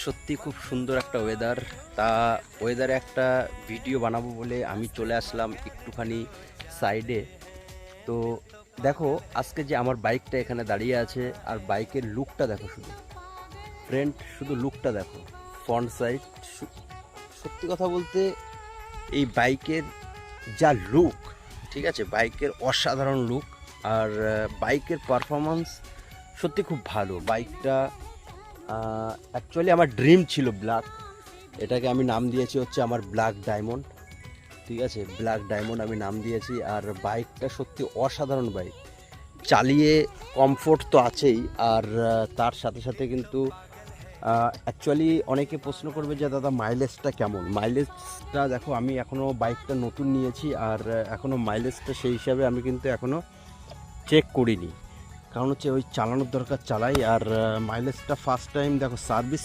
সত্যি খুব সুন্দর একটা ওয়েদার। তা ওয়েদারে একটা ভিডিও বানাবো বলে আমি চলে আসলাম একটুখানি সাইডে। তো দেখো, আজকে যে আমার বাইকটা এখানে দাঁড়িয়ে আছে, আর বাইকের লুকটা দেখো, শুধু ফ্রন্ট, শুধু লুকটা দেখো, ফ্রন্ট সাইড। সত্যি কথা বলতে এই বাইকের যা লুক, ঠিক আছে, বাইকের অসাধারণ লুক। আর বাইকের পারফরমেন্স সত্যি খুব ভালো। বাইকটা অ্যাকচুয়ালি আমার ড্রিম ছিল ব্ল্যাক। এটাকে আমি নাম দিয়েছি হচ্ছে আমার ব্ল্যাক ডায়মন্ড। ঠিক আছে, ব্ল্যাক ডায়মন্ড আমি নাম দিয়েছি। আর বাইকটা সত্যি অসাধারণ বাইক, চালিয়ে কমফোর্ট তো আছেই। আর তার সাথে সাথে কিন্তু অ্যাকচুয়ালি অনেকে প্রশ্ন করবে যে দাদা মাইলেজটা কেমন। মাইলেজটা দেখো, আমি এখনও বাইকটা নতুন নিয়েছি, আর এখনও মাইলেজটা সেই হিসাবে আমি কিন্তু এখনও চেক করিনি। কারণ হচ্ছে ওই চালানোর দরকার চালাই। আর মাইলেজটা ফার্স্ট টাইম দেখো সার্ভিসিং